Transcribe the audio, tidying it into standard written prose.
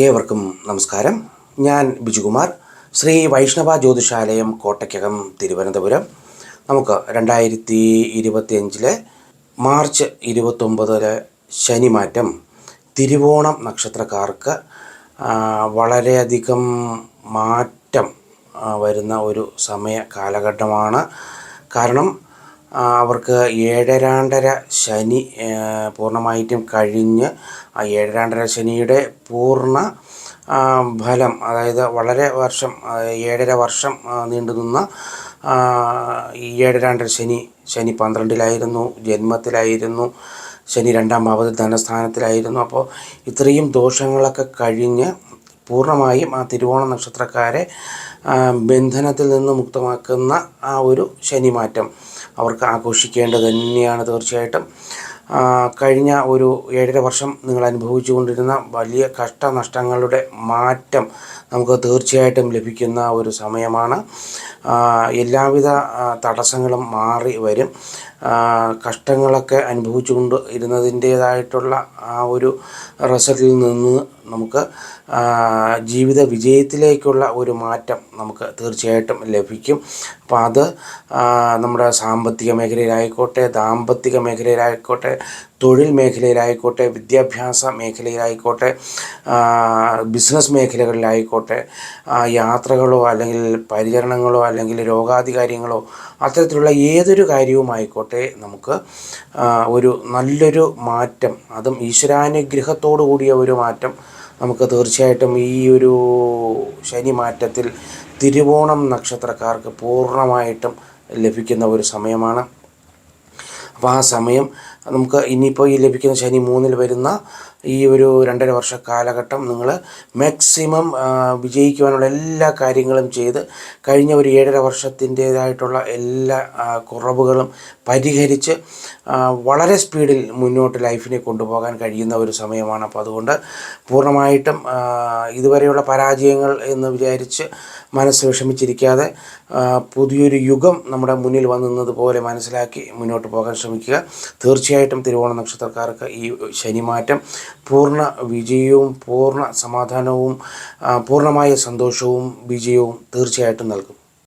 ഏവർക്കും നമസ്കാരം. ഞാൻ ബിജുകുമാർ, ശ്രീ വൈഷ്ണവ ജ്യോതിഷാലയം, കോട്ടയ്ക്കകം, തിരുവനന്തപുരം. നമുക്ക് 2025 മാർച്ച് 29 ശനിമാറ്റം തിരുവോണം നക്ഷത്രക്കാർക്ക് വളരെയധികം മാറ്റം വരുന്ന ഒരു സമയ കാലഘട്ടമാണ്. കാരണം അവർക്ക് ഏഴരാണ്ടര ശനി പൂർണ്ണമായിട്ടും കഴിഞ്ഞ് ആ ഏഴരാണ്ടര ശനിയുടെ പൂർണ്ണ ഫലം, അതായത് വളരെ വർഷം 7.5 വർഷം നീണ്ടുനിന്ന ഈ ഏഴരാണ്ടര ശനി 12-ലായിരുന്നു, ജന്മത്തിലായിരുന്നു, ശനി 2-ാം ഭാവത്തിൽ ധനസ്ഥാനത്തിലായിരുന്നു. അപ്പോൾ ഇത്രയും ദോഷങ്ങളൊക്കെ കഴിഞ്ഞ് പൂർണ്ണമായും ആ തിരുവോണ നക്ഷത്രക്കാരെ ബന്ധനത്തിൽ നിന്ന് മുക്തമാക്കുന്ന ആ ഒരു ശനിമാറ്റം അവർക്ക് ആഘോഷിക്കേണ്ടത് തന്നെയാണ്. തീർച്ചയായിട്ടും കഴിഞ്ഞ ഒരു 7.5 വർഷം നിങ്ങൾ അനുഭവിച്ചു കൊണ്ടിരുന്ന വലിയ കഷ്ടനഷ്ടങ്ങളുടെ മാറ്റം നമുക്ക് തീർച്ചയായിട്ടും ലഭിക്കുന്ന ഒരു സമയമാണ്. എല്ലാവിധ തടസ്സങ്ങളും മാറി വരും. കഷ്ടങ്ങളൊക്കെ അനുഭവിച്ചുകൊണ്ട് ഇരുന്നതിൻ്റേതായിട്ടുള്ള ആ ഒരു റിസൾട്ടിൽ നിന്ന് നമുക്ക് ജീവിത വിജയത്തിലേക്കുള്ള ഒരു മാറ്റം നമുക്ക് തീർച്ചയായിട്ടും ലഭിക്കും. അപ്പോൾ അത് നമ്മുടെ സാമ്പത്തിക മേഖലയിലായിക്കോട്ടെ, ദാമ്പത്തിക മേഖലയിലായിക്കോട്ടെ, തൊഴിൽ മേഖലയിലായിക്കോട്ടെ, വിദ്യാഭ്യാസ മേഖലയിലായിക്കോട്ടെ, ബിസിനസ് മേഖലകളിലായിക്കോട്ടെ, യാത്രകളോ അല്ലെങ്കിൽ പരിചരണങ്ങളോ അല്ലെങ്കിൽ രോഗാധികാര്യങ്ങളോ അത്തരത്തിലുള്ള ഏതൊരു കാര്യവുമായിക്കോട്ടെ, നമുക്ക് ഒരു നല്ലൊരു മാറ്റം, അതും ഈശ്വരാനുഗ്രഹത്തോടു കൂടിയ ഒരു മാറ്റം നമുക്ക് തീർച്ചയായിട്ടും ഈ ഒരു ശനി മാറ്റത്തിൽ തിരുവോണം നക്ഷത്രക്കാർക്ക് പൂർണ്ണമായിട്ടും ലഭിക്കുന്ന ഒരു സമയമാണ്. അപ്പോൾ ആ സമയം നമുക്ക് ഇനിയിപ്പോൾ ഈ ലഭിക്കുന്ന ശനി 3-ൽ വരുന്ന ഈ ഒരു 2.5 വർഷ കാലഘട്ടം നിങ്ങൾ മാക്സിമം വിജയിക്കുവാനുള്ള എല്ലാ കാര്യങ്ങളും ചെയ്ത് കഴിഞ്ഞ ഒരു 7.5 വർഷത്തിൻ്റേതായിട്ടുള്ള എല്ലാ കുറവുകളും പരിഹരിച്ച് വളരെ സ്പീഡിൽ മുന്നോട്ട് ലൈഫിനെ കൊണ്ടുപോകാൻ കഴിയുന്ന ഒരു സമയമാണ്. അപ്പോൾ അതുകൊണ്ട് പൂർണ്ണമായിട്ടും ഇതുവരെയുള്ള പരാജയങ്ങൾ എന്ന് വിചാരിച്ച് മനസ്സ് വിഷമിച്ചിരിക്കാതെ പുതിയൊരു യുഗം നമ്മുടെ മുന്നിൽ വന്നതുപോലെ മനസ്സിലാക്കി മുന്നോട്ട് പോകാൻ ശ്രമിക്കുക. തീർച്ചയായിട്ടും തിരുവോണ നക്ഷത്രക്കാർക്ക് ഈ ശനിമാറ്റം പൂർണ്ണ വിജയവും പൂർണ്ണ സമാധാനവും പൂർണ്ണമായ സന്തോഷവും വിജയവും തീർച്ചയായിട്ടും നൽകും.